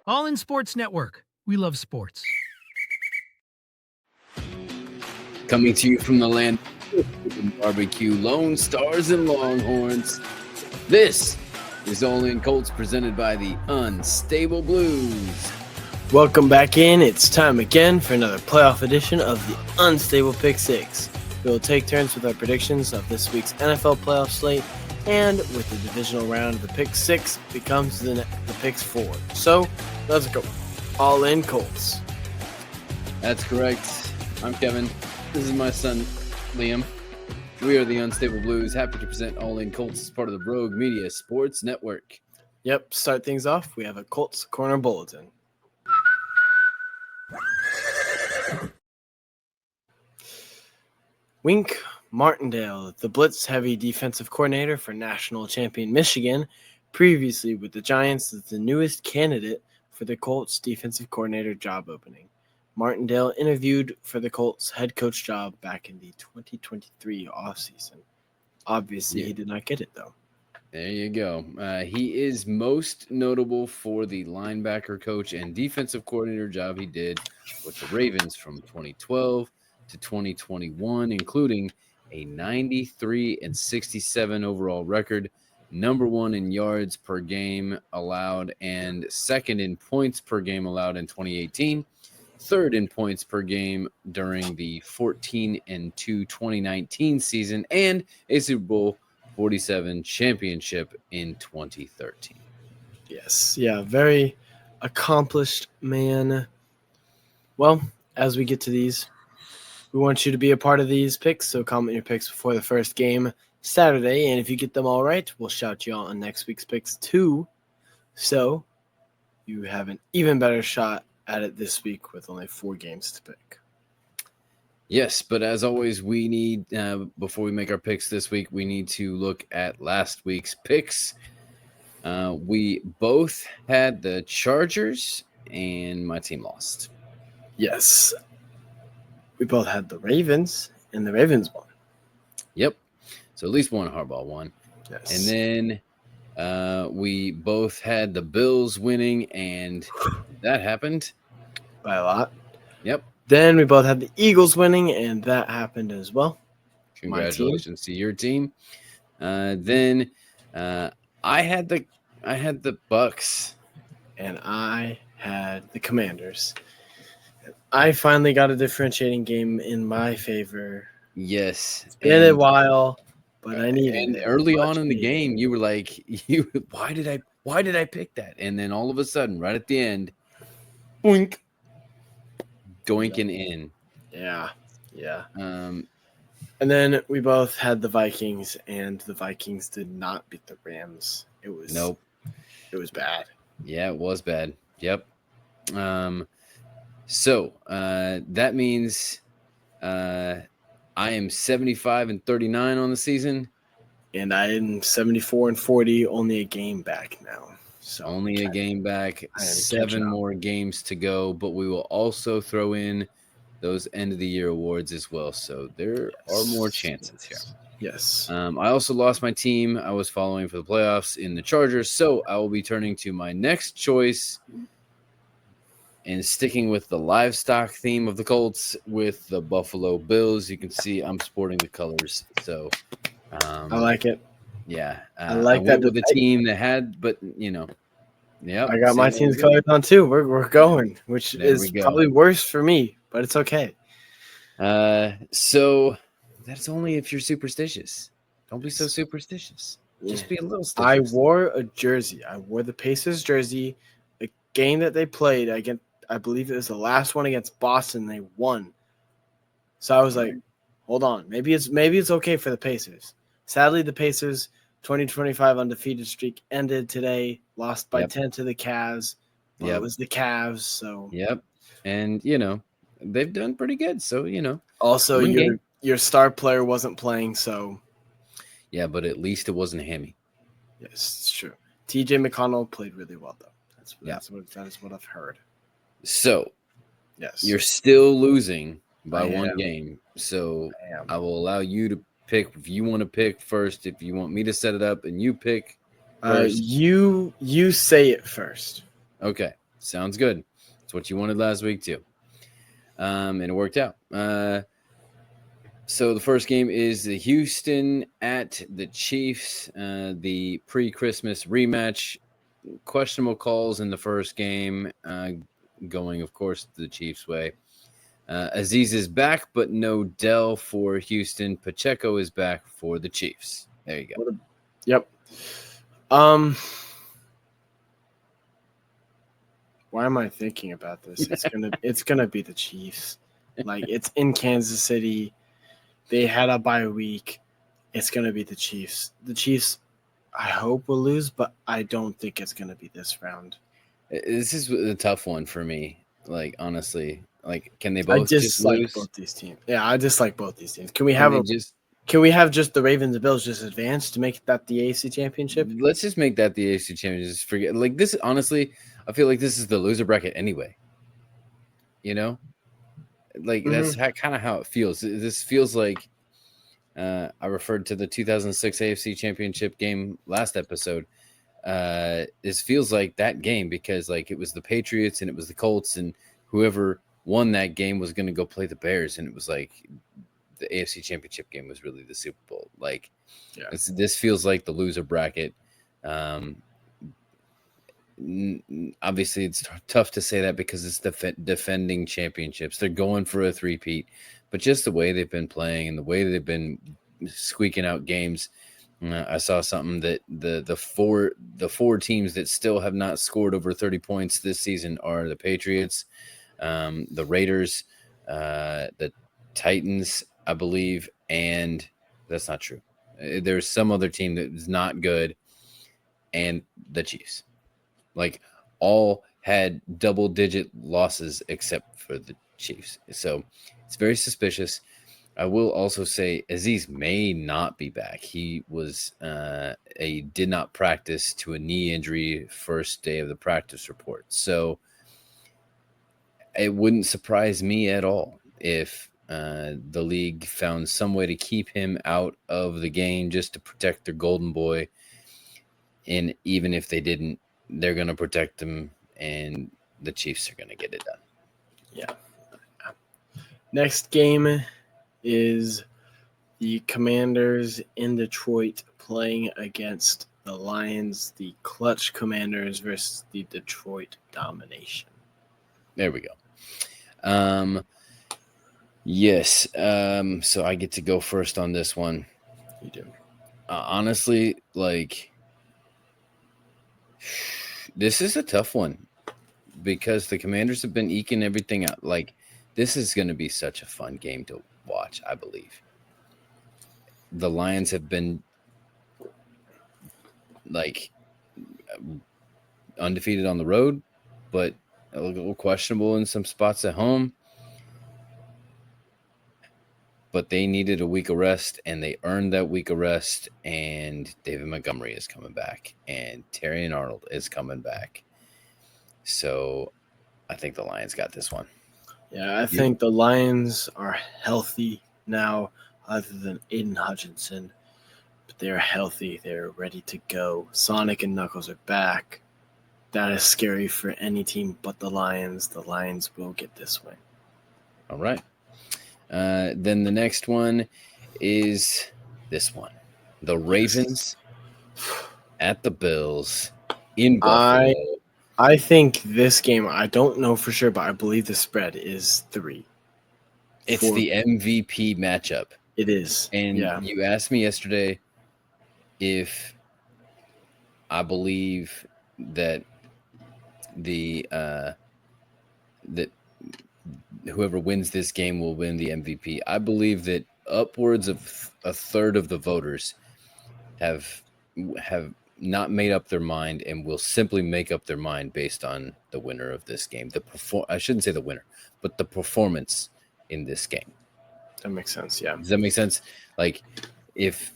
All in Sports Network. We love sports. Coming to you from the land of barbecue, Lone Stars and Longhorns. This is All In Colts, presented by the Unstable Blues. Welcome back in. It's time again for another playoff edition of the Unstable Pick Six. We will take turns with our predictions of this week's NFL playoff slate, and with the divisional round of the Pick Six becomes the Picks Four. So let's go. All In Colts. That's correct. I'm Kevin. This is my son, Liam. We are the Unstable Blues, happy to present All In Colts as part of the Rogue Media Sports Network. Yep, start things off. We have a Colts Corner Bulletin. Wink Martindale, the blitz-heavy defensive coordinator for national champion Michigan, previously with the Giants, is the newest candidate for the Colts defensive coordinator job opening. Martindale interviewed for the Colts head coach job back in the 2023 offseason. Obviously, He did not get it, though. There you go. He is most notable for the linebacker coach and defensive coordinator job he did with the Ravens from 2012 to 2021, including a 93-67 overall record, number one in yards per game allowed, and second in points per game allowed in 2018. Third in points per game during the 14-2 2019 season, and a Super Bowl 47 championship in 2013. Yes, yeah, very accomplished man. Well, as we get to these, we want you to be a part of these picks, so comment your picks before the first game Saturday, and if you get them all right, we'll shout you out on next week's picks too. So you have an even better shot at it this week with only 4 games to pick. Yes, but as always, we need, before we make our picks this week, we need to look at last week's picks. We both had the Chargers, and my team lost. Yes. We both had the Ravens, and the Ravens won. Yep. So at least one Harbaugh won. Yes. And then we both had the Bills winning, and that happened. By a lot. Yep. Then we both had the Eagles winning, and that happened as well. Congratulations to your team. Then I had the Bucks, and I had the Commanders. I finally got a differentiating game in my favor. Yes, it's been a while, but I needed it. And early on in the game, you were like, why did I pick that? And then all of a sudden, right at the end, boink. Doinking in. Yeah. And then we both had the Vikings, and the Vikings did not beat the Rams. It was bad. Yeah, it was bad. Yep. So that means I am 75-39 on the season, and I am 74-40, only a game back now. So only a game back, 7 more games to go, but we will also throw in those end of the year awards as well. So there are more chances here. Yes. I also lost my team I was following for the playoffs in the Chargers, so I will be turning to my next choice and sticking with the livestock theme of the Colts with the Buffalo Bills. You can see I'm sporting the colors, so I like it. Yeah, I like that with a team that had, but yeah, I got my team's colors on too. We're going, which is probably worse for me, but it's okay. So that's only if you're superstitious. Don't be so superstitious. Just be a little stitious. I wore a jersey. I wore the Pacers jersey. The game that they played against, I believe it was the last one against Boston. They won. So I was like, hold on, maybe it's okay for the Pacers. Sadly, the Pacers' 2025 undefeated streak ended today, lost by 10 to the Cavs. It was the Cavs, so. Yep. And, they've done pretty good, so, Also, your star player wasn't playing, so. Yeah, but at least it wasn't a hammy. Yes, it's true. TJ McConnell played really well, though. That is what I've heard. So, yes, you're still losing by one game, so I will allow you to pick if you want to pick first. If you want me to set it up and you pick first. You say it first. Okay. Sounds good. It's what you wanted last week too. And it worked out. So the first game is the Houston at the Chiefs, the pre-Christmas rematch. Questionable calls in the first game, going, of course, the Chiefs' way. Aziz is back, but no Dell for Houston. Pacheco is back for the Chiefs. There you go. Yep. Why am I thinking about this? It's gonna be the Chiefs. Like, it's in Kansas City. They had a bye week. It's gonna be the Chiefs. The Chiefs, I hope, will lose, but I don't think it's gonna be this round. This is a tough one for me. Like, honestly, like, can they I both just dislike lose? both these teams. Yeah, I dislike both these teams. Can we Can we have just the Ravens and Bills just advance to make that the AFC Championship? Let's just make that the AFC Championship. Just forget, like, this. Honestly, I feel like this is the loser bracket anyway. You know, like that's kind of how it feels. This feels like I referred to the 2006 AFC Championship game last episode. This feels like that game because, like, it was the Patriots and it was the Colts, and whoever won that game was going to go play the Bears, and it was like the AFC Championship game was really the Super Bowl. Like, this feels like the loser bracket. Obviously, it's tough to say that because it's defending championships. They're going for a three-peat, but just the way they've been playing and the way they've been squeaking out games. I saw something that the four teams that still have not scored over 30 points this season are the Patriots, the Raiders, the Titans, I believe, and that's not true. There's some other team that is not good, and the Chiefs. Like, all had double-digit losses except for the Chiefs. So it's very suspicious. I will also say Aziz may not be back. He was did not practice to a knee injury first day of the practice report. So it wouldn't surprise me at all if the league found some way to keep him out of the game just to protect their golden boy. And even if they didn't, they're going to protect him, and the Chiefs are going to get it done. Yeah. Next game is the Commanders in Detroit playing against the Lions, the clutch Commanders versus the Detroit Domination. There we go. Yes. So I get to go first on this one. You do. Honestly, like, this is a tough one because the Commanders have been eking everything out. Like, this is going to be such a fun game to watch, I believe. The Lions have been, like, undefeated on the road, but a little questionable in some spots at home. But they needed a week of rest, and they earned that week of rest, and David Montgomery is coming back, and Terrion Arnold is coming back. So I think the Lions got this one. Yeah, I think the Lions are healthy now, other than Aiden Hutchinson. But they're healthy. They're ready to go. Sonic and Knuckles are back. That is scary for any team but the Lions. The Lions will get this win. All right. Then the next one is this one. The Ravens at the Bills in Buffalo. I think this game, I don't know for sure, but I believe the spread is 3. It's the MVP matchup. It is. And you asked me yesterday if I believe that that whoever wins this game will win the MVP. I believe that upwards of a third of the voters have not made up their mind and will simply make up their mind based on the winner of this game. I shouldn't say the winner, but the performance in this game. That makes sense. Yeah. Does that make sense? Like, if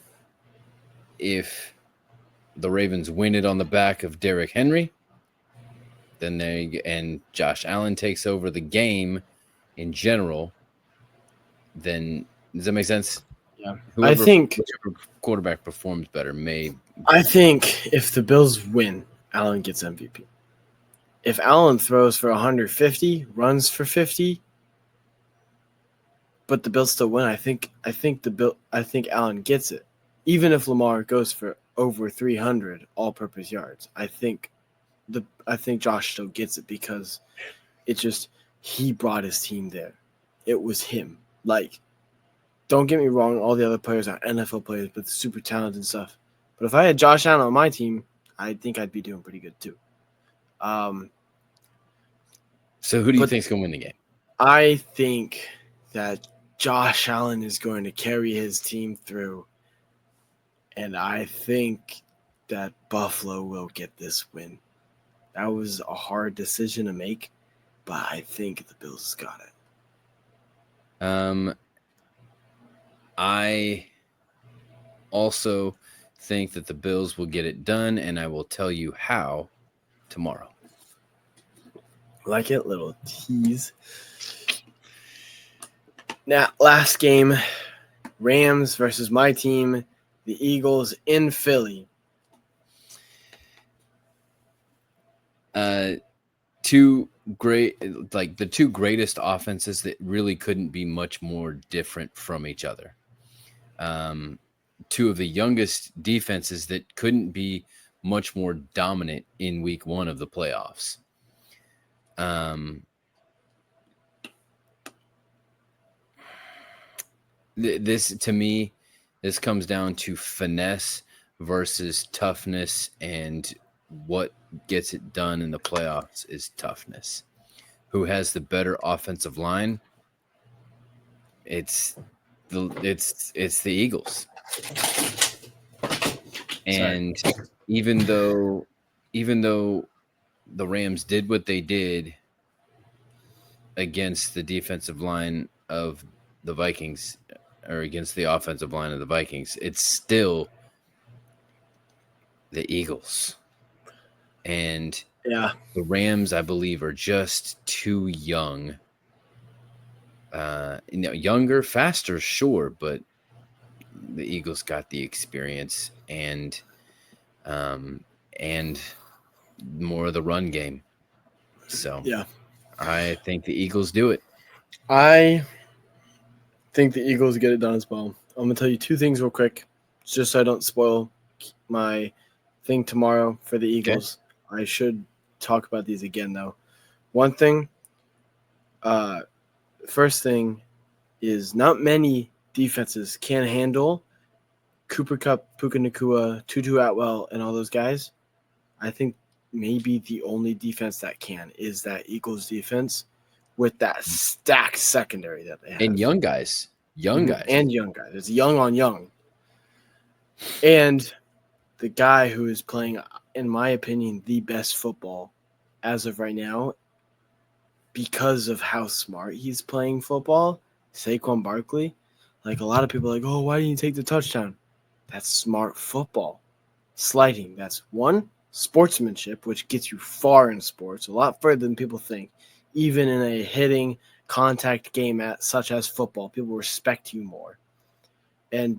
the Ravens win it on the back of Derrick Henry, then and Josh Allen takes over the game in general, then does that make sense? Yeah. Whichever quarterback performs better may. I think if the Bills win, Allen gets MVP. if Allen throws for 150, runs for 50, but the Bills still win, I think Allen gets it. Even if Lamar goes for over 300 all-purpose yards, I think Josh still gets it because he brought his team there. It was him. Like, don't get me wrong, all the other players are NFL players, but super talented and stuff. But if I had Josh Allen on my team, I think I'd be doing pretty good too. So who do you think's going to win the game? I think that Josh Allen is going to carry his team through, and I think that Buffalo will get this win. That was a hard decision to make, but I think the Bills got it. I also think that the Bills will get it done, and I will tell you how tomorrow. Like it, little tease. Now, last game, Rams versus my team, the Eagles in Philly. Two greatest offenses that really couldn't be much more different from each other. Two of the youngest defenses that couldn't be much more dominant in week one of the playoffs. This comes down to finesse versus toughness, and what gets it done in the playoffs is toughness. Who has the better offensive line? It's the Eagles. And even though the Rams did what they did against the defensive line of the Vikings, or against the offensive line of the Vikings, it's still the Eagles. And yeah, the Rams, I believe, are just too young. Younger, faster, sure, but the Eagles got the experience and more of the run game. So yeah, I think the Eagles do it. I think the Eagles get it done as well. I'm gonna tell you two things real quick, just so I don't spoil my thing tomorrow for the Eagles. Okay. I should talk about these again though. One thing, first thing is not many defenses can handle Cooper Kupp, Puka Nacua, Tutu Atwell, and all those guys. I think maybe the only defense that can is that Eagles defense with that stacked secondary that they have. And young guys. And young guys. It's young on young. And the guy who is playing, in my opinion, the best football as of right now, because of how smart he's playing football, Saquon Barkley. Like, a lot of people are like, oh, why didn't you take the touchdown? That's smart football. Sliding, that's one. Sportsmanship, which gets you far in sports, a lot further than people think. Even in a hitting contact game such as football, people respect you more. And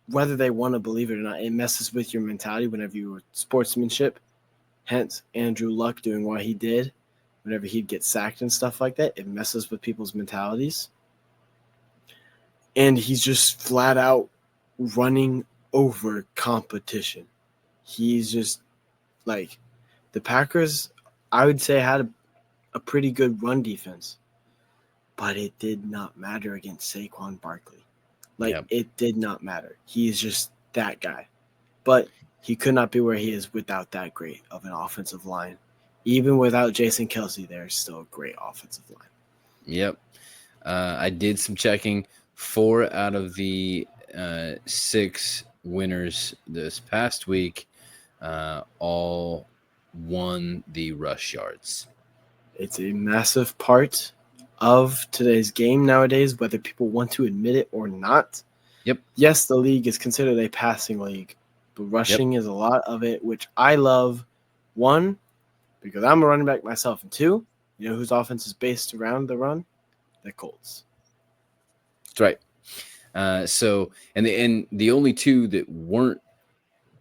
whether they want to believe it or not, it messes with your mentality whenever you were sportsmanship. Hence, Andrew Luck doing what he did whenever he'd get sacked and stuff like that. It messes with people's mentalities. And he's just flat out running over competition. He's just like the Packers, I would say, had a pretty good run defense, but it did not matter against Saquon Barkley. It did not matter. He is just that guy. But he could not be where he is without that great of an offensive line. Even without Jason Kelce, there's still a great offensive line. Yep. I did some checking. 4 out of the 6 winners this past week all won the rush yards. It's a massive part of today's game nowadays, whether people want to admit it or not. Yep. Yes, the league is considered a passing league, but rushing is a lot of it, which I love. 1, because I'm a running back myself, and 2, you know whose offense is based around the run? The Colts. That's right. So the only 2 that weren't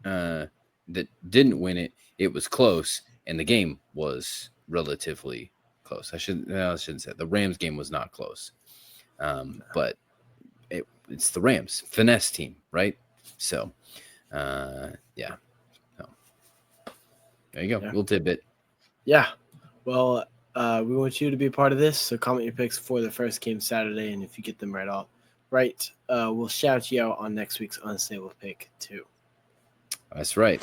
that didn't win it, it was close, and the game was relatively close. I shouldn't say it. The Rams game was not close, but it's the Rams finesse team, right? So, yeah. So, there you go, little tidbit. Yeah. Well, we want you to be a part of this, so comment your picks for the first game Saturday, and if you get them right, we'll shout you out on next week's Unstable Pick too. That's right.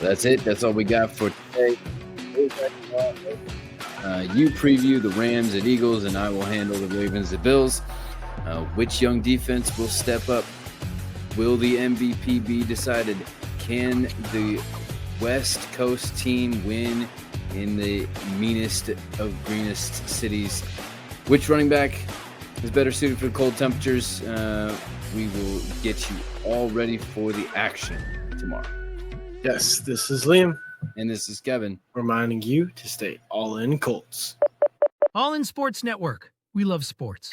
That's it. That's all we got for today. You preview the Rams and Eagles, and I will handle the Ravens and Bills. Which young defense will step up? Will the MVP be decided? Can the West Coast team win in the meanest of greenest cities? Which running back is better suited for the cold temperatures? We will get you all ready for the action tomorrow. Yes, this is Liam. And this is Kevin. Reminding you to stay all in Colts. All in Sports Network. We love sports.